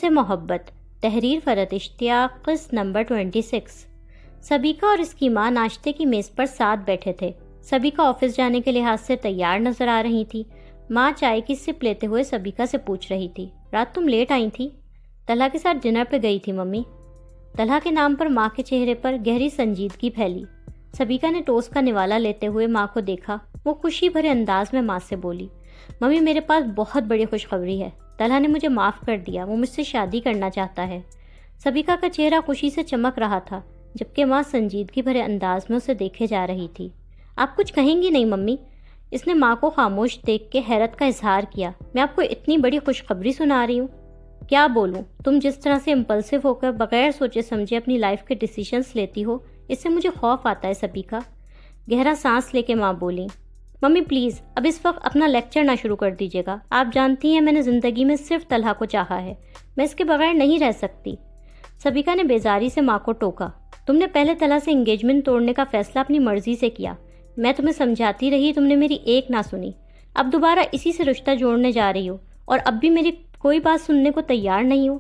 سے محبت، تحریر فرت اشتیاق، قسط نمبر 26۔ سبیکا اور اس کی ماں ناشتے کی میز پر ساتھ بیٹھے تھے۔ سبیکا آفس جانے کے لحاظ سے تیار نظر آ رہی تھی۔ ماں چائے کی سپ لیتے ہوئے سبیکا سے پوچھ رہی تھی، رات تم لیٹ آئی تھی؟ طلحہ کے ساتھ ڈنر پہ گئی تھی ممی۔ طلحہ کے نام پر ماں کے چہرے پر گہری سنجیدگی پھیلی۔ سبیکا نے ٹوسٹ کا نوالا لیتے ہوئے ماں کو دیکھا۔ وہ خوشی بھرے انداز میں ماں سے بولی، ممی میرے پاس بہت بڑی خوشخبری ہے، طلحہ نے مجھے معاف کر دیا، وہ مجھ سے شادی کرنا چاہتا ہے۔ سبیکا کا چہرہ خوشی سے چمک رہا تھا، جبکہ ماں سنجیدگی بھرے انداز میں اسے دیکھے جا رہی تھی۔ آپ کچھ کہیں گی نہیں ممی؟ اس نے ماں کو خاموش دیکھ کے حیرت کا اظہار کیا۔ میں آپ کو اتنی بڑی خوشخبری سنا رہی ہوں، کیا بولوں؟ تم جس طرح سے امپلسو ہو کر بغیر سوچے سمجھے اپنی لائف کے ڈیسیشنز لیتی ہو، اس سے مجھے خوف آتا ہے سبیکا۔ گہرا سانس لے کے ماں بولی، ممی پلیز اب اس وقت اپنا لیکچر نہ شروع کر دیجیے گا۔ آپ جانتی ہیں میں نے زندگی میں صرف طلحہ کو چاہا ہے، میں اس کے بغیر نہیں رہ سکتی۔ سبیکا نے بیزاری سے ماں کو ٹوکا، تم نے پہلے طلحہ سے انگیجمنٹ توڑنے کا فیصلہ اپنی مرضی سے کیا، میں تمہیں سمجھاتی رہی، تم نے میری ایک نہ سنی، اب دوبارہ اسی سے رشتہ جوڑنے جا رہی ہو اور اب بھی میری کوئی بات سننے کو تیار نہیں ہو۔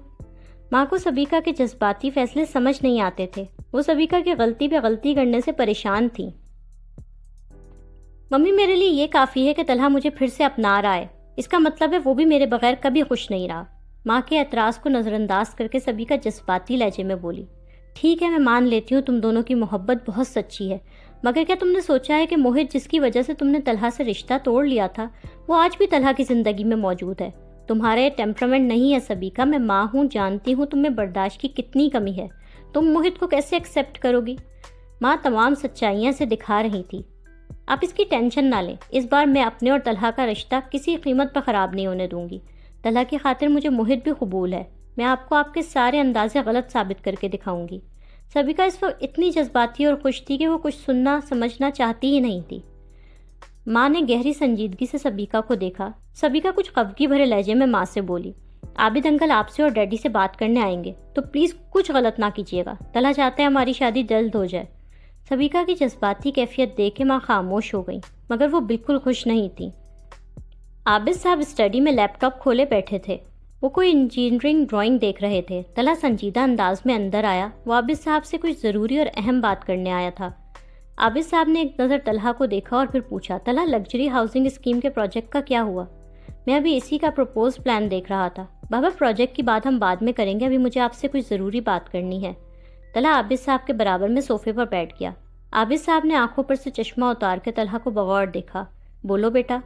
ماں کو سبیکا کے جذباتی فیصلے سمجھ نہیں آتے تھے، وہ سبیکا کی غلطی پہ غلطی کرنے سے پریشان تھیں۔ ممی میرے لیے یہ کافی ہے کہ طلحہ مجھے پھر سے اپنا رہا ہے، اس کا مطلب ہے وہ بھی میرے بغیر کبھی خوش نہیں رہا۔ ماں کے اعتراض کو نظر انداز کر کے سبیکا جذباتی لہجے میں بولی، ٹھیک ہے میں مان لیتی ہوں تم دونوں کی محبت بہت سچی ہے، مگر کیا تم نے سوچا ہے کہ موہت جس کی وجہ سے تم نے طلحہ سے رشتہ توڑ لیا تھا، وہ آج بھی طلحہ کی زندگی میں موجود ہے؟ تمہارے ٹیمپرامنٹ نہیں ہے سبیکا، میں ماں ہوں، جانتی ہوں تم میں برداشت کی کتنی کمی ہے، تم موہت کو کیسے ایکسیپٹ کرو گی؟ ماں تمام سچائیاں سے دکھا رہی تھی۔ آپ اس کی ٹینشن نہ لیں، اس بار میں اپنے اور طلحہ کا رشتہ کسی قیمت پر خراب نہیں ہونے دوں گی۔ طلحہ کی خاطر مجھے موہت بھی قبول ہے، میں آپ کو آپ کے سارے اندازے غلط ثابت کر کے دکھاؤں گی۔ سبیکا اس وقت اتنی جذباتی اور خوش تھی کہ وہ کچھ سننا سمجھنا چاہتی ہی نہیں تھی۔ ماں نے گہری سنجیدگی سے سبیکا کو دیکھا۔ سبیکا کچھ خفگی بھرے لہجے میں ماں سے بولی، عابد انکل آپ سے اور ڈیڈی سے بات کرنے آئیں گے، تو پلیز کچھ غلط نہ کیجیے گا، طلحہ چاہتے ہیں ہماری شادی جلد ہو جائے۔ سبیکا کی جذباتی کیفیت دیکھ کے ماں خاموش ہو گئی، مگر وہ بالکل خوش نہیں تھی۔ عابد صاحب اسٹڈی میں لیپ ٹاپ کھولے بیٹھے تھے، وہ کوئی انجینئرنگ ڈرائنگ دیکھ رہے تھے۔ طلحہ سنجیدہ انداز میں اندر آیا، وہ عابد صاحب سے کچھ ضروری اور اہم بات کرنے آیا تھا۔ عابد صاحب نے ایک نظر طلحہ کو دیکھا اور پھر پوچھا، طلحہ لگژری ہاؤسنگ اسکیم کے پروجیکٹ کا کیا ہوا؟ میں ابھی اسی کا پروپوز پلان دیکھ رہا تھا۔ بابا پروجیکٹ کی بات ہم بعد میں کریں گے، ابھی مجھے آپ سے کچھ ضروری بات کرنی ہے۔ طلحہ عابد صاحب کے برابر میں صوفے پر بیٹھ گیا۔ عابد صاحب نے آنکھوں پر سے چشمہ اتار کے طلحہ کو بغور دیکھا۔ بولو بیٹا،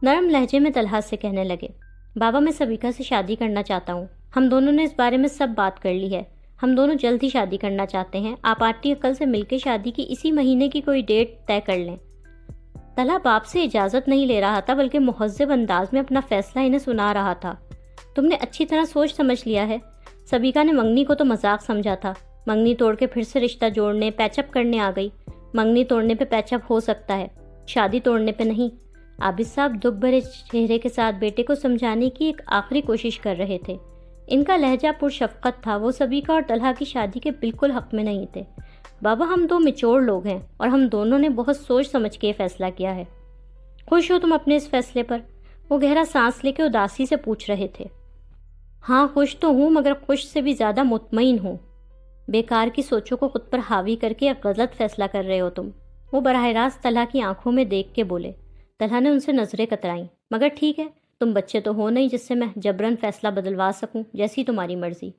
نرم لہجے میں طلحہ سے کہنے لگے، بابا میں سبیکا سے شادی کرنا چاہتا ہوں، ہم دونوں نے اس بارے میں سب بات کر لی ہے، ہم دونوں جلد ہی شادی کرنا چاہتے ہیں، آپ آنٹی انکل سے مل کے شادی کی اسی مہینے کی کوئی ڈیٹ طے کر لیں۔ طلحہ باپ سے اجازت نہیں لے رہا تھا، بلکہ مہذب انداز میں اپنا فیصلہ انہیں سنا رہا تھا۔ تم نے اچھی طرح سوچ سمجھ لیا ہے۔ سبیکا نے منگنی کو تو مذاق سمجھا تھا، منگنی توڑ کے پھر سے رشتہ جوڑنے پیچ اپ کرنے آ گئی۔ منگنی توڑنے پہ پیچ اپ ہو سکتا ہے، شادی توڑنے پہ نہیں۔ عابد صاحب دکھ بھرے چہرے کے ساتھ بیٹے کو سمجھانے کی ایک آخری کوشش کر رہے تھے۔ ان کا لہجہ پرشفقت تھا، وہ سبیکا اور طلحہ کی شادی کے بالکل حق میں نہیں تھے۔ بابا ہم دو میچور لوگ ہیں اور ہم دونوں نے بہت سوچ سمجھ کے یہ فیصلہ کیا ہے۔ خوش ہو تم اپنے اس فیصلے پر؟ وہ گہرا سانس لے کے اداسی سے پوچھ رہے تھے۔ ہاں خوش تو ہوں، مگر خوش سے بھی زیادہ مطمئن ہوں۔ بیکار کی سوچوں کو خود پر حاوی کر کے ایک غلط فیصلہ کر رہے ہو تم، وہ براہ راست طلحہ کی آنکھوں میں دیکھ کے بولے۔ طلحہ نے ان سے نظریں کترائیں، مگر ٹھیک ہے، تم بچے تو ہو نہیں جس سے میں جبراً فیصلہ بدلوا سکوں، جیسی تمہاری مرضی۔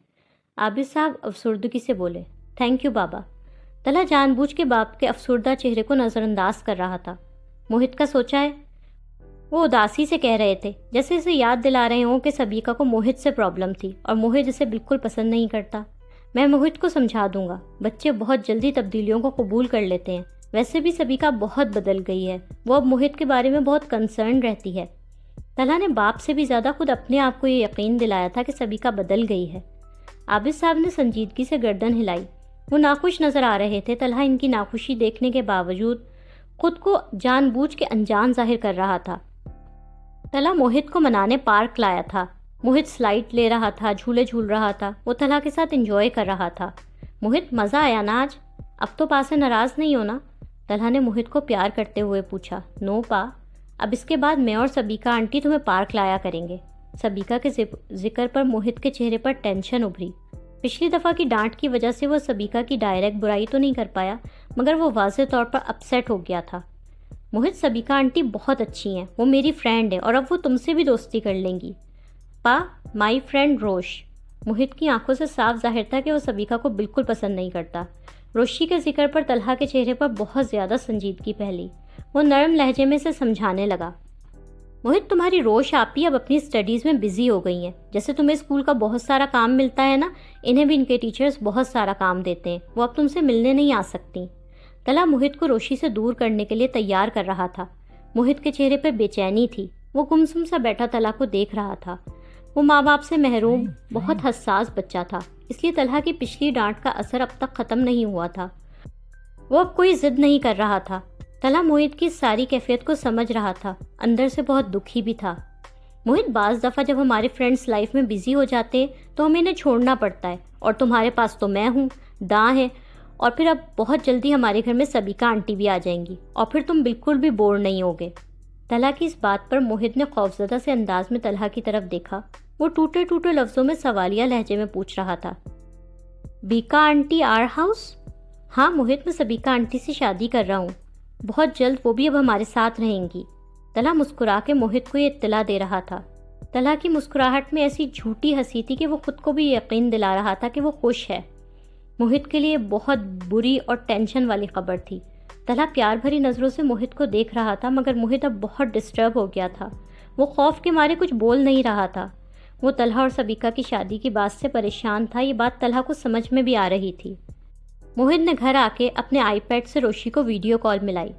عابد صاحب افسردگی سے بولے، تھینک یو بابا۔ طلحہ جان بوجھ کے باپ کے افسردہ چہرے کو نظر انداز کر رہا تھا۔ موہت کا سوچا ہے؟ وہ اداسی سے کہہ رہے تھے، جیسے اسے یاد دلا رہے ہوں کہ سبیکا کو موہت سے پرابلم تھی اور موہت اسے بالکل پسند نہیں کرتا۔ میں موہت کو سمجھا دوں گا، بچے بہت جلدی تبدیلیوں کو قبول کر لیتے ہیں، ویسے بھی سبیکا بہت بدل گئی ہے، وہ اب موہت کے بارے میں بہت کنسرن رہتی ہے۔ طلحہ نے باپ سے بھی زیادہ خود اپنے آپ کو یہ یقین دلایا تھا کہ سبیکا بدل گئی ہے۔ عابد صاحب نے سنجیدگی سے گردن ہلائی، وہ ناخوش نظر آ رہے تھے۔ طلحہ ان کی ناخوشی دیکھنے کے باوجود خود کو جان بوجھ کے انجان ظاہر کر رہا تھا۔ طلحہ موہت کو منانے پارک لایا تھا، موہت سلائڈ لے رہا تھا، جھولے جھول رہا تھا، وہ طلحہ کے ساتھ انجوائے کر رہا تھا۔ موہت مزہ آیا نا آج؟ اب تو پا سے ناراض نہیں ہونا؟ طلحہ نے موہت کو پیار کرتے ہوئے پوچھا۔ نو پا، اب اس کے بعد میں اور سبیکا آنٹی تمہیں پارک لایا کریں گے۔ سبیکا کے ذکر پر موہت کے چہرے پر ٹینشن ابھری۔ پچھلی دفعہ کی ڈانٹ کی وجہ سے وہ سبیکا کی ڈائریکٹ برائی تو نہیں کر پایا، مگر وہ واضح طور پر اپسیٹ ہو گیا تھا۔ موہت، سبیکا آنٹی بہت اچھی ہیں، وہ میری فرینڈ ہے اور اب وہ تم سے بھی دوستی کر لیں گی۔ پا، مائی فرینڈ روش۔ موہت کی آنکھوں سے صاف ظاہر تھا کہ وہ سبیکا کو بالکل پسند نہیں کرتا۔ روشی کے ذکر پر طلحہ کے چہرے پر بہت زیادہ سنجیدگی پھیلی۔ وہ نرم لہجے میں سے سمجھانے لگا، موہت، تمہاری روش آپی اب اپنی اسٹڈیز میں بزی ہو گئی ہیں۔ جیسے تمہیں اسکول کا بہت سارا کام ملتا ہے نا، انہیں بھی ان کے ٹیچرز بہت سارا کام دیتے ہیں، وہ اب تم سے ملنے نہیں آ سکتی۔ طلحہ موہت کو روشی سے دور کرنے کے لیے تیار کر رہا تھا۔ موہت کے چہرے پہ بے چینی تھی، وہ گمسم سا بیٹھا طلحہ کو دیکھ رہا تھا۔ وہ ماں باپ سے محروم بہت حساس بچہ تھا، اس لیے طلحہ کی پچھلی ڈانٹ کا اثر اب تک ختم نہیں ہوا تھا۔ وہ اب کوئی ضد نہیں کر رہا تھا۔ طلحہ موہت کی ساری کیفیت کو سمجھ رہا تھا، اندر سے بہت دکھی بھی تھا۔ موہت، بعض دفعہ جب ہمارے فرینڈس لائف میں بزی ہو جاتے ہیں تو ہمیں انہیں چھوڑنا پڑتا ہے، اور تمہارے پاس تو میں ہوں، داں ہے، اور پھر اب بہت جلدی ہمارے گھر میں سبیکا آنٹی بھی آ جائیں گی، اور پھر تم بالکل بھی بور نہیں ہوگے۔ طلحہ کی اس بات پر موہت نے خوفزدہ سے انداز میں طلحہ کی طرف دیکھا۔ وہ ٹوٹے ٹوٹے لفظوں میں سوالیہ لہجے میں پوچھ رہا تھا، بیکا آنٹی آر ہاؤس؟ ہاں موہت، میں سبیکا آنٹی سے شادی کر رہا ہوں، بہت جلد وہ بھی اب ہمارے ساتھ رہیں گی۔ طلحہ مسکرا کے موہت کو یہ اطلاع دے رہا تھا۔ طلحہ کی مسکراہٹ میں ایسی جھوٹی ہنسی تھی کہ وہ خود کو بھی یقین دلا رہا تھا کہ وہ خوش ہے۔ موہت کے لیے بہت بری اور ٹینشن والی خبر تھی۔ طلحہ پیار بھری نظروں سے موہت کو دیکھ رہا تھا، مگر موہت اب بہت ڈسٹرب ہو گیا تھا۔ وہ خوف کے مارے کچھ بول نہیں رہا تھا۔ وہ طلحہ اور سبیکا کی شادی کی بات سے پریشان تھا، یہ بات طلحہ کو سمجھ میں بھی آ رہی تھی۔ موہت نے گھر آ کے اپنے آئی پیڈ سے روشی کو ویڈیو کال ملائی۔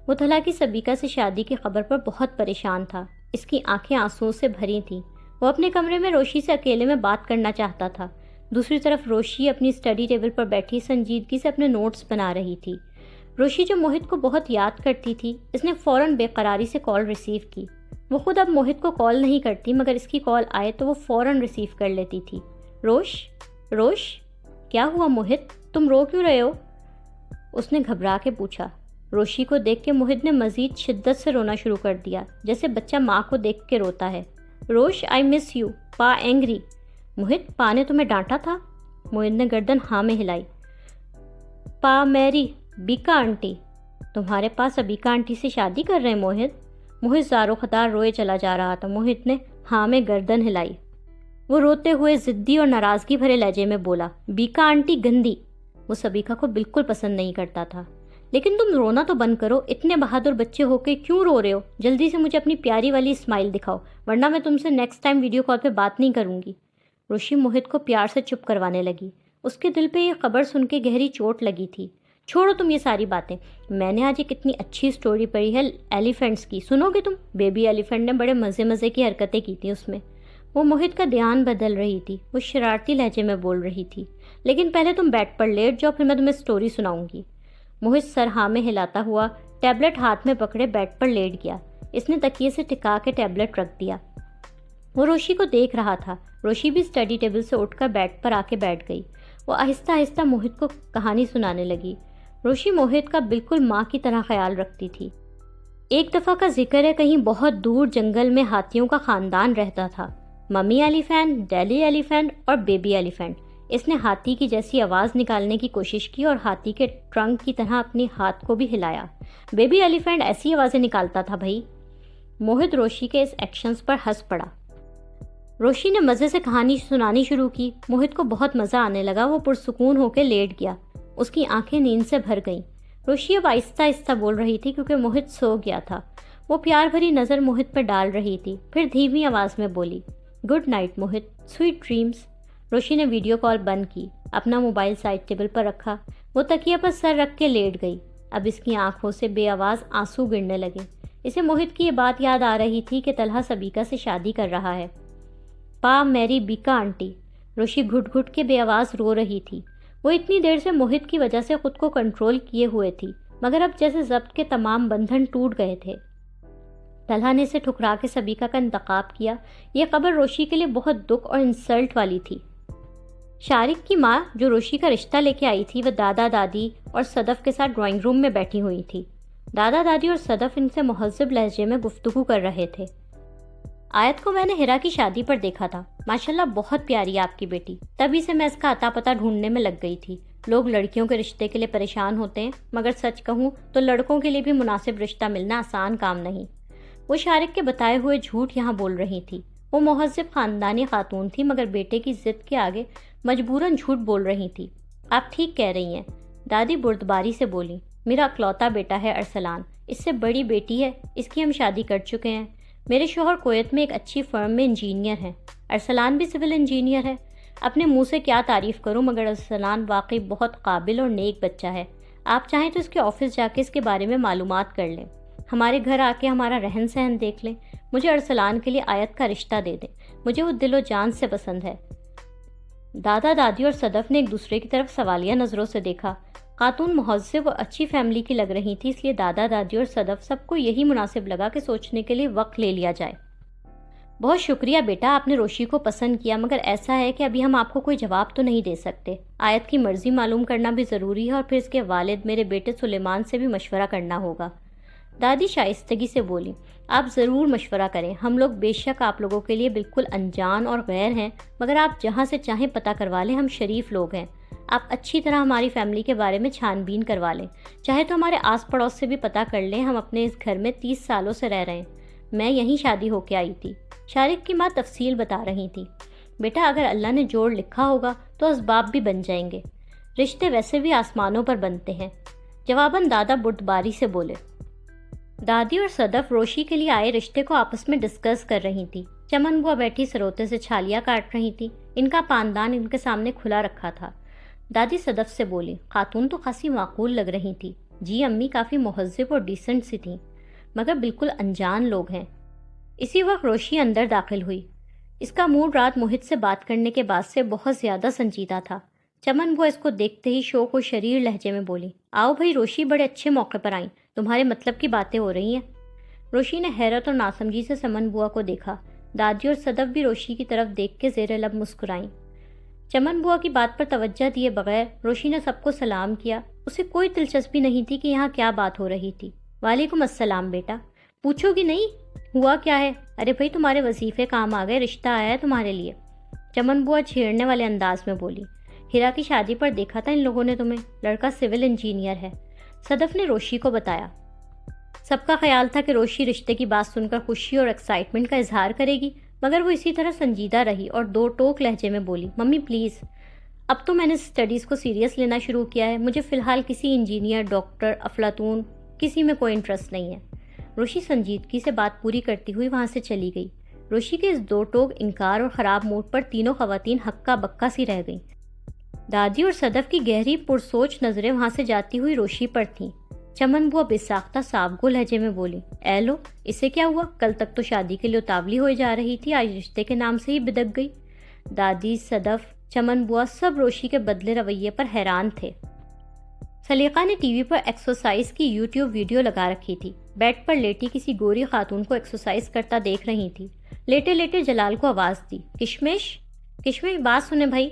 وہ طلحہ کی سبیکا سے شادی کی خبر پر بہت پریشان تھا، اس کی آنکھیں آنسوؤں سے بھری تھیں۔ وہ اپنے کمرے میں روشی سے اکیلے میں بات کرنا چاہتا تھا۔ دوسری طرف روشی اپنی اسٹڈی ٹیبل پر بیٹھی سنجیدگی سے اپنے نوٹس بنا رہی تھی۔ روشی جو موہت کو بہت یاد کرتی تھی، اس نے فوراً بے قراری سے کال ریسیو کی۔ وہ خود اب موہت کو کال نہیں کرتی، مگر اس کی کال آئے تو وہ فوراً ریسیو کر لیتی تھی۔ روش، روش، کیا ہوا موہت، تم رو کیوں رہے ہو؟ اس نے گھبرا کے پوچھا۔ روشی کو دیکھ کے موہت نے مزید شدت سے رونا شروع کر دیا، جیسے بچہ ماں کو دیکھ کے روتا ہے۔ روش، آئی مس یو، پا اینگری۔ موہت، پا نے تمہیں ڈانٹا تھا؟ موہت نے گردن ہاں میں ہلائی۔ پا میری بیکا آنٹی، تمہارے پاس ابیکا آنٹی سے شادی کر رہے ہیں موہت؟ موہت زارو خطار روئے چلا جا رہا تھا۔ موہت نے ہاں میں گردن ہلائی۔ وہ روتے ہوئے ضدی اور ناراضگی بھرے لہجے میں بولا، بیکا آنٹی گندی۔ وہ سبیکا کو بالکل پسند نہیں کرتا تھا۔ لیکن تم رونا تو بند کرو، اتنے بہادر بچے ہو کے کیوں رو رہے ہو؟ جلدی سے مجھے اپنی پیاری والی اسمائل دکھاؤ، ورنہ میں تم سے نیکسٹ ٹائم ویڈیو کال پہ بات نہیں کروں گی۔ روشی موہت کو پیار سے چپ کروانے لگی۔ اس کے دل پہ یہ خبر سن کے گہری چوٹ لگی تھی۔ چھوڑو تم یہ ساری باتیں، میں نے آج ایک اتنی اچھی سٹوری پڑھی ہے ایلیفینٹس کی، سنو گے تم؟ بیبی ایلیفینٹ نے بڑے مزے مزے کی حرکتیں کی تھیں اس میں۔ وہ موہت کا دھیان بدل رہی تھی، وہ شرارتی لہجے میں بول رہی تھی، لیکن پہلے تم بیڈ پر لیٹ جاؤ، پھر میں تمہیں سٹوری سناؤں گی۔ موہت سر ہاں میں ہلاتا ہوا ٹیبلٹ ہاتھ میں پکڑے بیڈ پر لیٹ گیا۔ اس نے تکیے سے ٹکا کے ٹیبلٹ رکھ دیا۔ وہ روشی کو دیکھ رہا تھا۔ روشی بھی اسٹڈی ٹیبل سے اٹھ کر بیڈ پر آ کے بیٹھ گئی۔ وہ آہستہ آہستہ موہت کو کہانی سنانے لگی۔ روشی موہت کا بالکل ماں کی طرح خیال رکھتی تھی۔ ایک دفعہ کا ذکر ہے، کہیں بہت دور جنگل میں ہاتھیوں کا خاندان رہتا تھا، ممی ایلیفینٹ، ڈیڈی ایلیفینٹ اور بیبی ایلیفینٹ۔ اس نے ہاتھی کی جیسی آواز نکالنے کی کوشش کی اور ہاتھی کے ٹرنک کی طرح اپنی ہاتھ کو بھی ہلایا۔ بیبی ایلیفینٹ ایسی آوازیں نکالتا تھا بھائی۔ موہت روشی کے اس ایکشنز پر ہنس پڑا۔ روشی نے مزے سے کہانی سنانی شروع کی۔ موہت کو بہت مزہ آنے لگا، وہ پرسکون ہو کے لیٹ گیا۔ اس کی آنکھیں نیند سے بھر گئیں۔ روشی اب آہستہ آہستہ بول رہی تھی کیونکہ موہت سو گیا تھا۔ وہ پیار بھری نظر موہت پر ڈال رہی تھی، پھر دھیمی آواز میں بولی، good night Mohit, sweet dreams. Roshi نے ویڈیو کال بند کی، اپنا موبائل سائڈ ٹیبل پر رکھا، وہ تکیہ پر سر رکھ کے لیٹ گئی۔ اب اس کی آنکھوں سے بے آواز آنسو گرنے لگے۔ اسے موہت کی یہ بات یاد آ رہی تھی کہ طلحہ سبیکا سے شادی کر رہا ہے۔ پا میری بیکا آنٹی۔ روشی گھٹ گھٹ کے بے آواز رو رہی تھی۔ وہ اتنی دیر سے موہت کی وجہ سے خود کو کنٹرول کیے ہوئے تھی، مگر اب جیسے ضبط کے تمام بندھن ٹوٹ گئے تھے۔ طلحہ نے اسے ٹھکرا کے سبیکا کا انتخاب کیا۔ یہ خبر روشی کے لیے بہت دکھ اور انسلٹ والی تھی۔ شارق کی ماں جو روشی کا رشتہ لے کے آئی تھی، وہ دادا دادی اور صدف کے ساتھ ڈرائنگ روم میں بیٹھی ہوئی تھی۔ دادا دادی اور صدف ان سے مہذب لہجے میں گفتگو کر رہے تھے۔ آیت کو میں نے ہیرا کی شادی پر دیکھا تھا، ماشاءاللہ بہت پیاری ہے آپ کی بیٹی، تبھی سے میں اس کا اتا پتہ ڈھونڈنے میں لگ گئی تھی۔ لوگ لڑکیوں کے رشتے کے لیے پریشان ہوتے ہیں، مگر سچ کہوں تو لڑکوں کے لیے بھی مناسب رشتہ ملنا آسان کام نہیں۔ وہ شارق کے بتائے ہوئے جھوٹ یہاں بول رہی تھی۔ وہ مہذب خاندانی خاتون تھی، مگر بیٹے کی ضد کے آگے مجبوراً جھوٹ بول رہی تھی۔ آپ ٹھیک کہہ رہی ہیں، دادی بردباری سے بولی۔ میرا اکلوتا بیٹا ہے ارسلان، اس سے بڑی بیٹی ہے، اس کی ہم شادی کر چکے ہیں۔ میرے شوہر کویت میں ایک اچھی فرم میں انجینئر ہیں، ارسلان بھی سول انجینئر ہے۔ اپنے منہ سے کیا تعریف کروں، مگر ارسلان واقعی بہت قابل اور نیک بچہ ہے۔ آپ چاہیں تو اس کے آفس جا کے اس کے بارے میں معلومات کر لیں، ہمارے گھر آ کے ہمارا رہن سہن دیکھ لیں۔ مجھے ارسلان کے لیے آیت کا رشتہ دے دیں، مجھے وہ دل و جان سے پسند ہے۔ دادا دادی اور صدف نے ایک دوسرے کی طرف سوالیہ نظروں سے دیکھا۔ خاتون مہذب اور اچھی فیملی کی لگ رہی تھی، اس لیے دادا دادی اور صدف سب کو یہی مناسب لگا کہ سوچنے کے لیے وقت لے لیا جائے۔ بہت شکریہ بیٹا، آپ نے روشی کو پسند کیا، مگر ایسا ہے کہ ابھی ہم آپ کو کوئی جواب تو نہیں دے سکتے۔ آیت کی مرضی معلوم کرنا بھی ضروری ہے، اور پھر اس کے والد میرے بیٹے سلیمان سے بھی مشورہ کرنا ہوگا۔ دادی شائستگی سے بولی، آپ ضرور مشورہ کریں، ہم لوگ بے شک آپ لوگوں کے لیے بالکل انجان اور غیر ہیں، مگر آپ جہاں سے چاہیں پتہ کروا لیں، ہم شریف لوگ ہیں۔ آپ اچھی طرح ہماری فیملی کے بارے میں چھان بین کروا لیں، چاہے تو ہمارے آس پڑوس سے بھی پتہ کر لیں، ہم اپنے اس گھر میں 30 سالوں سے رہ رہے ہیں، میں یہیں شادی ہو کے آئی تھی۔ شارق کی ماں تفصیل بتا رہی تھی۔ بیٹا اگر اللہ نے جوڑ لکھا ہوگا تو اسباب بھی بن جائیں گے، رشتے ویسے بھی آسمانوں پر بنتے ہیں۔ جواباً دادا بردباری سے بولے۔ دادی اور صدف روشی کے لیے آئے رشتے کو آپس میں ڈسکس کر رہی تھی۔ چمن بوا بیٹھی سروتے سے چھالیاں کاٹ رہی تھی، ان کا پاندان ان کے سامنے کھلا رکھا تھا۔ دادی صدف سے بولی، خاتون تو خاصی معقول لگ رہی تھی۔ جی امی کافی مہذب اور ڈیسنٹ سی تھیں، مگر بالکل انجان لوگ ہیں۔ اسی وقت روشی اندر داخل ہوئی۔ اس کا موڈ رات موہت سے بات کرنے کے بعد سے بہت زیادہ سنجیدہ تھا۔ چمن بوا اس کو دیکھتے ہی شوق و شریر لہجے میں بولی، آؤ بھائی روشی، بڑے اچھے موقع پر آئیں، تمہارے مطلب کی باتیں ہو رہی ہیں۔ روشی نے حیرت اور ناسمجھی سے چمن بوا کو دیکھا۔ دادی اور صدف بھی روشی کی طرف دیکھ کے زیر لب مسکرائیں۔ چمن بوا کی بات پر توجہ دیے بغیر روشی نے سب کو سلام کیا۔ اسے کوئی دلچسپی نہیں تھی کہ یہاں کیا بات ہو رہی تھی۔ وعلیکم السلام بیٹا، پوچھو گی نہیں ہوا کیا ہے؟ ارے بھائی تمہارے وظیفے کام آ گئے، رشتہ آیا ہے تمہارے لیے، چمن بوا چھیڑنے والے انداز میں بولی۔ ہیرا کی شادی پر دیکھا تھا ان لوگوں نے تمہیں، لڑکا سول انجینئر ہے، صدف نے روشی کو بتایا۔ سب کا خیال تھا کہ روشی رشتے کی بات سن کر خوشی اور ایکسائٹمنٹ کا اظہار کرے گی، مگر وہ اسی طرح سنجیدہ رہی اور دو ٹوک لہجے میں بولی، ممی پلیز، اب تو میں نے اسٹڈیز کو سیریس لینا شروع کیا ہے، مجھے فی الحال کسی انجینئر، ڈاکٹر، افلاطون کسی میں کوئی انٹرسٹ نہیں ہے۔ روشی سنجیدگی سے بات پوری کرتی ہوئی وہاں سے چلی گئی۔ روشی کے اس دو ٹوک انکار اور خراب موڈ پر تینوں خواتین ہکا بکا سی رہ گئیں۔ دادی اور صدف کی گہری پرسوچ نظریں وہاں سے جاتی ہوئی روشی پر تھیں۔ چمن بوا بے ساختہ صابگو لہجے میں بولی، اے لو، اسے کیا ہوا؟ کل تک تو شادی کے لیے اتاولی ہوئے جا رہی تھی، آج رشتے کے نام سے ہی بدک گئی۔ دادی، صدف، چمن بوا سب روشی کے بدلے رویے پر حیران تھے۔ سلیقہ نے ٹی وی پر ایکسرسائز کی یوٹیوب ویڈیو لگا رکھی تھی، بیڈ پر لیٹی کسی گوری خاتون کو ایکسرسائز کرتا دیکھ رہی تھی۔ لیٹے لیٹے جلال کو آواز دی، کشمش کشمش، بات سنیں بھائی۔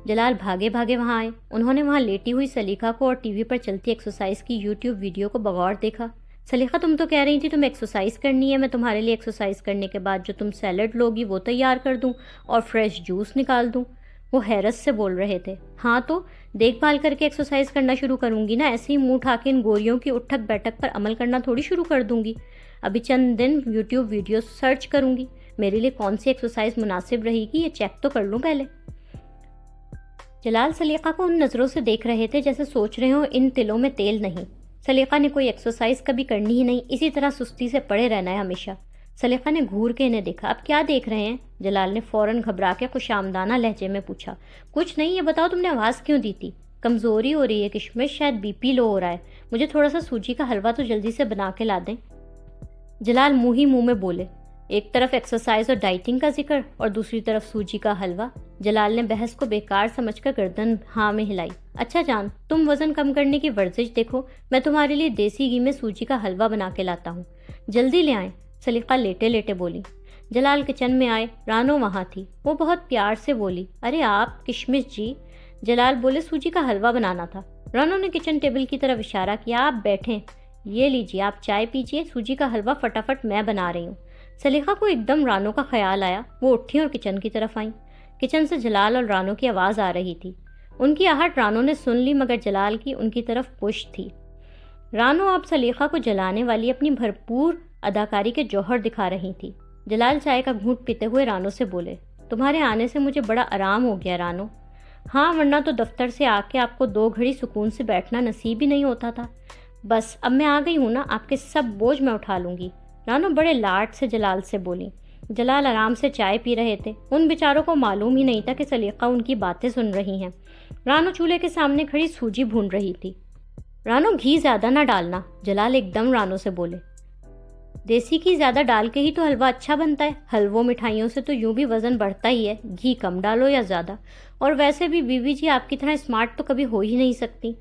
جلال بھاگے بھاگے وہاں آئے۔ انہوں نے وہاں لیٹی ہوئی سلیقہ کو اور ٹی وی پر چلتی ایکسرسائز کی یوٹیوب ویڈیو کو بغور دیکھا۔ سلیقہ، تم تو کہہ رہی تھی تمہیں ایکسرسائز کرنی ہے، میں تمہارے لیے ایکسرسائز کرنے کے بعد جو تم سیلڈ لوگی وہ تیار کر دوں اور فریش جوس نکال دوں؟ وہ حیرت سے بول رہے تھے۔ ہاں تو دیکھ بھال کر کے ایکسرسائز کرنا شروع کروں گی نا، ایسے ہی منہ اٹھا کے ان گوریوں کی اٹھک بیٹھک پر عمل کرنا تھوڑی شروع کر دوں گی۔ ابھی چند دن یوٹیوب ویڈیوز سرچ کروں گی، میرے لیے کون سی ایکسرسائز مناسب رہے گی یہ چیک تو کر لوں پہلے۔ جلال سلیقہ کو ان نظروں سے دیکھ رہے تھے جیسے سوچ رہے ہوں ان تلوں میں تیل نہیں۔ سلیقہ نے کوئی ایکسرسائز کبھی کرنی ہی نہیں، اسی طرح سستی سے پڑے رہنا ہے ہمیشہ۔ سلیقہ نے گھور کے انہیں دیکھا۔ اب کیا دیکھ رہے ہیں؟ جلال نے فوراً گھبرا کے خوشامدانہ لہجے میں پوچھا۔ کچھ نہیں، یہ بتاؤ تم نے آواز کیوں دی تھی؟ کمزوری ہو رہی ہے کشمش، شاید بی پی لو ہو رہا ہے، مجھے تھوڑا سا سوجی کا حلوہ تو جلدی سے بنا کے لا دیں۔ جلال منہ ہی منہ میں بولے، ایک طرف ایکسرسائز اور ڈائٹنگ کا ذکر اور دوسری طرف سوجی کا حلوہ۔ جلال نے بحث کو بیکار سمجھ کر گردن ہاں میں ہلائی۔ اچھا جان، تم وزن کم کرنے کی ورزش دیکھو، میں تمہارے لیے دیسی گھی میں سوجی کا حلوہ بنا کے لاتا ہوں، جلدی لے آئیں، سلیقہ لیٹے لیٹے بولی۔ جلال کچن میں آئے، رانو وہاں تھی، وہ بہت پیار سے بولی، ارے آپ کشمش جی۔ جلال بولے، سوجی کا حلوہ بنانا تھا۔ رانو نے کچن ٹیبل کی طرف اشارہ کیا، آپ بیٹھیں، یہ لیجیے آپ چائے پیجیے، سوجی کا حلوہ فٹافٹ میں بنا رہی ہوں۔ سلیقہ کو ایک دم رانو کا خیال آیا، وہ اٹھی اور کچن کی طرف آئیں۔ کچن سے جلال اور رانو کی آواز آ رہی تھی۔ ان کی آہٹ رانو نے سن لی مگر جلال کی ان کی طرف پشت تھی۔ رانو اب سلیقہ کو جلانے والی اپنی بھرپور اداکاری کے جوہر دکھا رہی تھی۔ جلال چائے کا گھونٹ پیتے ہوئے رانو سے بولے، تمہارے آنے سے مجھے بڑا آرام ہو گیا رانو۔ ہاں ورنہ تو دفتر سے آ کے آپ کو 2 گھڑی سکون سے بیٹھنا نصیب ہی نہیں ہوتا تھا۔ بس اب میں آ گئی ہوں نا، آپ کے سب بوجھ میں اٹھا لوں گی، رانو بڑے لاڈ سے جلال سے بولی۔ جلال آرام سے چائے پی رہے تھے، ان بیچاروں کو معلوم ہی نہیں تھا کہ سلیقہ ان کی باتیں سن رہی ہیں۔ رانو چولہے کے سامنے کھڑی سوجی بھون رہی تھی۔ رانو گھی زیادہ نہ ڈالنا، جلال ایک دم رانو سے بولے۔ دیسی گھی زیادہ ڈال کے ہی تو حلوہ اچھا بنتا ہے، حلووں مٹھائیوں سے تو یوں بھی وزن بڑھتا ہی ہے، گھی کم ڈالو یا زیادہ۔ اور ویسے بھی بیوی جی آپ کی طرح اسمارٹ تو کبھی ہو ہی نہیں سکتی،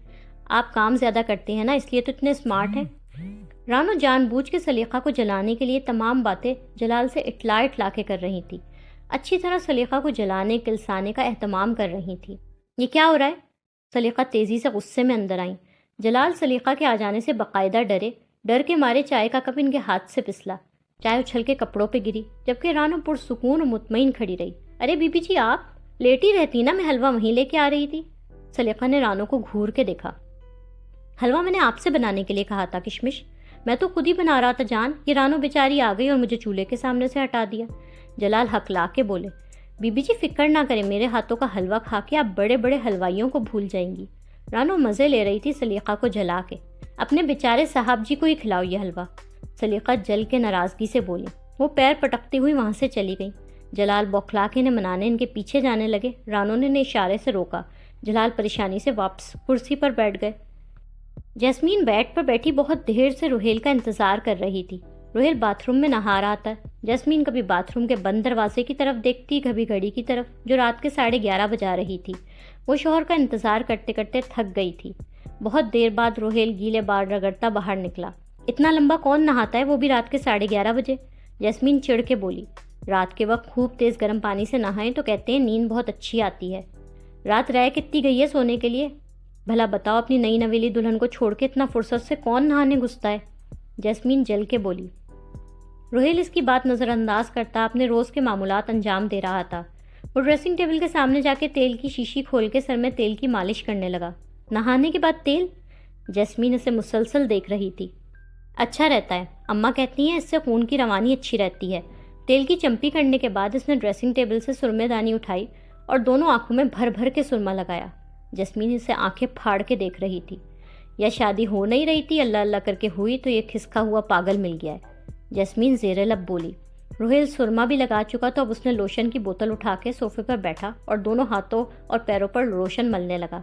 آپ کام زیادہ کرتے ہیں نا، اس لیے تو اتنے اسمارٹ ہیں۔ رانو جان بوجھ کے سلیقہ کو جلانے کے لیے تمام باتیں جلال سے اٹلا کے کر رہی تھی، اچھی طرح سلیقہ کو جلانے کلسانے کا اہتمام کر رہی تھی۔ یہ کیا ہو رہا ہے؟ سلیقہ تیزی سے غصے میں اندر آئیں۔ جلال سلیقہ کے آ جانے سے باقاعدہ ڈر کے مارے چائے کا کپ ان کے ہاتھ سے پسلا، چائے اچھل کے کپڑوں پہ گری، جبکہ رانو پرسکون اور مطمئن کھڑی رہی۔ ارے بی بی جی آپ لیٹی رہتی نا، میں حلوہ وہیں لے کے آ رہی تھی۔ سلیقہ نے رانو کو گھور کے دیکھا۔ حلوہ میں نے آپ سے بنانے کے لیے کہا تھا کشمش، میں تو خود ہی بنا رہا تھا جان، یہ رانو بیچاری آ گئی اور مجھے چولہے کے سامنے سے ہٹا دیا۔ جلال ہکلا کے بولے، بی بی جی فکر نہ کریں، میرے ہاتھوں کا حلوہ کھا کے آپ بڑے بڑے حلوائیوں کو بھول جائیں گی۔ رانو مزے لے رہی تھی سلیقہ کو جلا کے، اپنے بیچارے صاحب جی کو ہی کھلاؤ یہ حلوہ۔ سلیقہ جل کے ناراضگی سے بولی، وہ پیر پٹکتی ہوئی وہاں سے چلی گئی۔ جلال بوکھلا کے انہیں منانے ان کے پیچھے جانے لگے، رانو نے انہیں اشارے سے روکا۔ جلال پریشانی سے واپس کرسی پر بیٹھ گئے۔ جیسمین بیڈ پر بیٹھی بہت دیر سے روہیل کا انتظار کر رہی تھی۔ روہیل باتھ روم میں نہا رہا تھا۔ جیسمین کبھی باتھ روم کے بند دروازے کی طرف دیکھتی، کبھی گھڑی کی طرف جو رات کے 11:30 بجا رہی تھی۔ وہ شوہر کا انتظار کرتے کرتے تھک گئی تھی۔ بہت دیر بعد روہیل گیلے بال رگڑتا باہر نکلا۔ اتنا لمبا کون نہاتا ہے، وہ بھی رات کے 11:30 بجے؟ جیسمین چڑ کے بولی، رات کے وقت خوب تیز گرم پانی سے نہائیں تو کہتے ہیں نیند بہت اچھی آتی ہے۔ رات رہ کتنی گئی ہے سونے کے لیے؟ بھلا بتاؤ، اپنی نئی نویلی دلہن کو چھوڑ کے اتنا فرصت سے کون نہانے گھستا ہے؟ جیسمین جل کے بولی۔ روہیل اس کی بات نظر انداز کرتا اپنے روز کے معمولات انجام دے رہا تھا۔ وہ ڈریسنگ ٹیبل کے سامنے جا کے تیل کی شیشی کھول کے سر میں تیل کی مالش کرنے لگا۔ نہانے کے بعد تیل؟ جیسمین اسے مسلسل دیکھ رہی تھی۔ اچھا رہتا ہے، اماں کہتی ہیں اس سے خون کی روانی اچھی رہتی ہے۔ تیل کی چمپی کرنے کے بعد اس نے ڈریسنگ ٹیبل سے سرمے دانی اٹھائی اور دونوں آنکھوں میں بھر بھر کے سرما لگایا۔ جیسمین اسے آنکھیں پھاڑ کے دیکھ رہی تھی۔ یا شادی ہو نہیں رہی تھی، اللہ اللہ کر کے ہوئی تو یہ کھسکا ہوا پاگل مل گیا ہے۔ جیسمین زیر لب بولی۔ روہیل سرما بھی لگا چکا تو اب اس نے لوشن کی بوتل اٹھا کے صوفے پر بیٹھا اور دونوں ہاتھوں اور پیروں پر لوشن ملنے لگا۔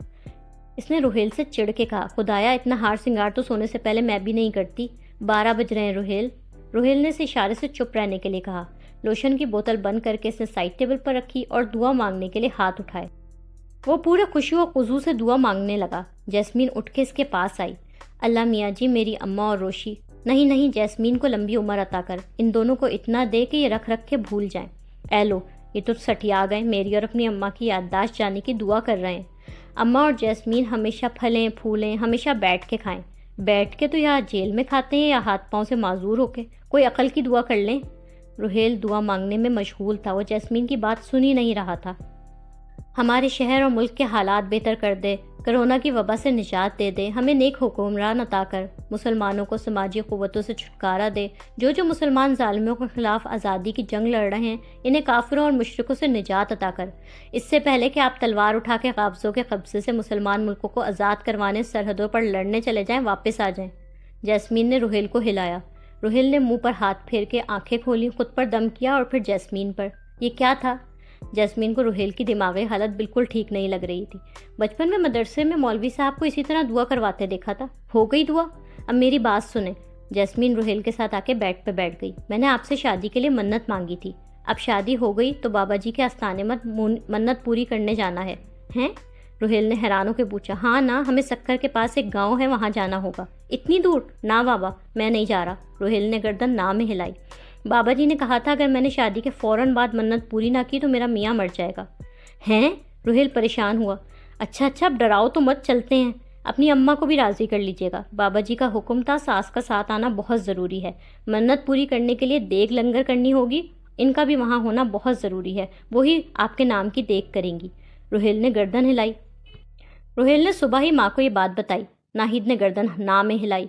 اس نے روہیل سے چڑ کے کہا، خدایا اتنا ہار سنگار تو سونے سے پہلے میں بھی نہیں کرتی، 12 بج رہے ہیں روہیل۔ روہیل نے اسے اشارے سے چپ رہنے کے لیے کہا۔ لوشن کی بوتل بند کر کے اس نے سائڈ ٹیبل پر رکھی اور دعا مانگنے کے لیے ہاتھ اٹھائے۔ وہ پورے خشوع و خضوع سے دعا مانگنے لگا۔ جیسمین اٹھ کے اس کے پاس آئی۔ اللہ میاں جی میری اماں اور روشی، نہیں جیسمین کو لمبی عمر عطا کر، ان دونوں کو اتنا دے کہ یہ رکھ رکھ کے بھول جائیں۔ اے لو، یہ تو سٹیا گئے، میری اور اپنی اماں کی یادداشت جانے کی دعا کر رہے ہیں۔ اماں اور جیسمین ہمیشہ پھلیں پھولیں، ہمیشہ بیٹھ کے کھائیں۔ بیٹھ کے تو یا جیل میں کھاتے ہیں یا ہاتھ پاؤں سے معذور ہو کے، کوئی عقل کی دعا کر لیں۔ روہیل دعا مانگنے میں مشغول تھا، وہ جیسمین کی بات سن ہی نہیں رہا تھا۔ ہمارے شہر اور ملک کے حالات بہتر کر دے، کرونا کی وبا سے نجات دے دے، ہمیں نیک حکمران عطا کر، مسلمانوں کو سماجی قوتوں سے چھٹکارا دے، جو مسلمان ظالموں کے خلاف آزادی کی جنگ لڑ رہے ہیں انہیں کافروں اور مشرکوں سے نجات عطا کر۔ اس سے پہلے کہ آپ تلوار اٹھا کے قابضوں کے قبضے سے مسلمان ملکوں کو آزاد کروانے سرحدوں پر لڑنے چلے جائیں، واپس آ جائیں۔ جیسمین نے روہیل کو ہلایا۔ روہیل نے منہ پر ہاتھ پھیر کے آنکھیں کھولی، خود پر دم کیا اور پھر جیسمین پر۔ یہ کیا تھا؟ جیسمین کو روہیل کی دماغی حالت بالکل ٹھیک نہیں لگ رہی تھی۔ بچپن میں مدرسے میں مولوی صاحب کو اسی طرح دعا کرواتے دیکھا تھا۔ ہو گئی دعا؟ اب میری بات سنیں۔ جیسمین روہیل کے ساتھ آ کے بیڈ پہ بیٹھ گئی۔ میں نے آپ سے شادی کے لیے منت مانگی تھی، اب شادی ہو گئی تو بابا جی کے آستانے منت پوری کرنے جانا ہے۔ ہیں؟ روہیل نے حیران ہو کے پوچھا۔ ہاں نا، ہمیں سکر کے پاس ایک گاؤں ہے، وہاں جانا ہوگا۔ اتنی دور؟ نہ بابا، میں نہیں جا رہا۔ روہیل نے گردن نہ میں ہلائی۔ بابا جی نے کہا تھا اگر میں نے شادی کے فوراً بعد منت پوری نہ کی تو میرا میاں مر جائے گا۔ ہیں؟ روہیل پریشان ہوا۔ اچھا اب ڈراؤ تو مت، چلتے ہیں۔ اپنی اماں کو بھی راضی کر لیجیے گا، بابا جی کا حکم تھا، ساس کا ساتھ آنا بہت ضروری ہے، منت پوری کرنے کے لیے دیگ لنگر کرنی ہوگی، ان کا بھی وہاں ہونا بہت ضروری ہے، وہی آپ کے نام کی دیگ کریں گی۔ روہیل نے گردن ہلائی۔ روہیل نے صبح ہی ماں کو یہ بات بتائی۔ ناہید نے گردن نہ میں ہلائی۔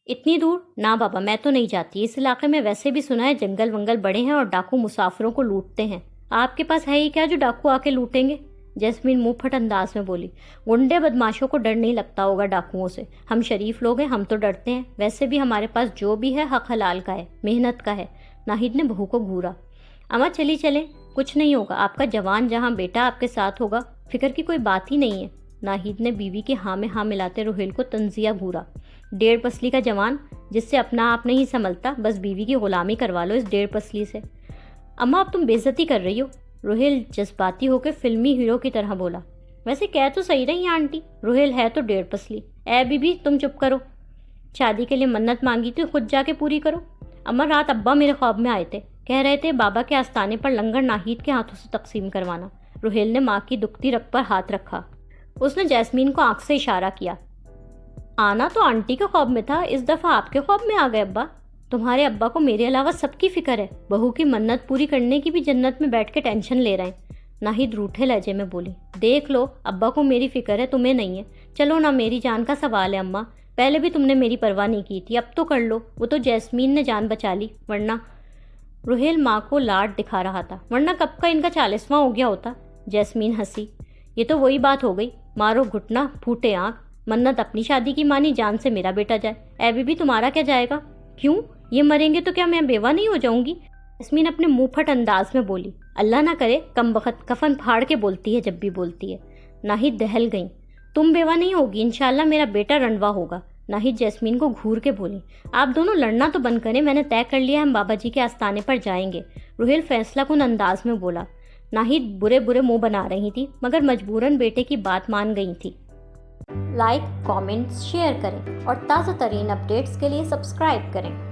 اتنی دور؟ نہ بابا، میں تو نہیں جاتی، اس علاقے میں ویسے بھی سنا ہے جنگل ونگل بڑے ہیں اور ڈاکو مسافروں کو لوٹتے ہیں، آپ کے پاس ہے ہی کیا جو ڈاکو آ کے لوٹیں گے؟ جیسمین منہ پھٹ انداز میں بولی۔ گنڈے بدماشوں کو ڈر نہیں لگتا ہوگا ڈاکوؤں سے، ہم شریف لوگ ہیں، ہم تو ڈرتے ہیں، ویسے بھی ہمارے پاس جو بھی ہے حق حلال کا ہے، محنت کا ہے۔ ناہید نے بہو کو گھورا۔ اماں چلی چلیں، کچھ نہیں ہوگا، آپ کا جوان جہاں بیٹا آپ کے ساتھ ہوگا، فکر کی کوئی بات ہی نہیں ہے۔ ناہید نے بیوی کے ہاں میں ہاں ملاتے روہیل کو تنزیہ گھورا۔ 1.5 پسلی کا جوان جس سے اپنا آپ نہیں سنبھلتا، بس بیوی کی غلامی کروا لو اس 1.5 پسلی سے۔ اماں اب تم بے عزتی کر رہی ہو، روہیل جذباتی ہو کے فلمی ہیرو کی طرح بولا۔ ویسے کہہ تو صحیح رہی ہیں آنٹی، روہیل ہے تو 1.5 پسلی۔ اے بیوی تم چپ کرو، شادی کے لیے منت مانگی تھی، خود جا کے پوری کرو۔ اماں رات ابا میرے خواب میں آئے تھے، کہہ رہے تھے بابا کے آستانے پر لنگر ناہید کے ہاتھوں سے تقسیم کروانا۔ روہیل نے ماں کی دکھتی رگ پر ہاتھ رکھا۔ اس نے جیسمین کو آنکھ سے اشارہ کیا۔ آنا تو آنٹی کے خواب میں تھا، اس دفعہ آپ کے خواب میں آ گئے ابا۔ تمہارے ابا کو میرے علاوہ سب کی فکر ہے، بہو کی منت پوری کرنے کی بھی جنت میں بیٹھ کے ٹینشن لے رہے ہیں۔ ناہید روٹھے لہجے میں بولی۔ دیکھ لو ابا کو میری فکر ہے، تمہیں نہیں ہے۔ چلو نا، میری جان کا سوال ہے اماں، پہلے بھی تم نے میری پرواہ نہیں کی تھی، اب تو کر لو، وہ تو جیسمین نے جان بچا لی، ورنہ… روہیل ماں کو لاڈ دکھا رہا تھا۔ ورنہ کب کا ان کا 40واں ہو گیا ہوتا۔ جیسمین ہنسی۔ یہ تو وہی بات ہو گئی، مارو گھٹنا پھوٹے آنکھ، منت اپنی شادی کی مانی، جان سے میرا بیٹا جائے۔ اے بی تمہارا کیا جائے گا؟ کیوں؟ یہ مریں گے تو کیا میں بیوہ نہیں ہو جاؤں گی؟ جیسمین اپنے منہ پھٹ انداز میں بولی۔ اللہ نہ کرے، کم بخت کفن پھاڑ کے بولتی ہے جب بھی بولتی ہے۔ ناہید دہل گئی۔ تم بیوہ نہیں ہوگی، انشاءاللہ میرا بیٹا رنڈوا ہوگا۔ ناہید جیسمین کو گھور کے بولی۔ آپ دونوں لڑنا تو بند کریں، میں نے طے کر لیا ہم بابا جی کے آستانے پر جائیں گے، روہیل فیصلہ کن انداز میں بولا۔ ناہید برے برے منہ بنا رہی تھی مگر مجبوراً بیٹے کی بات مان گئی تھی۔ لائک، کامنٹس، شیئر کریں اور تازہ ترین اپڈیٹس کے لیے سبسکرائب کریں۔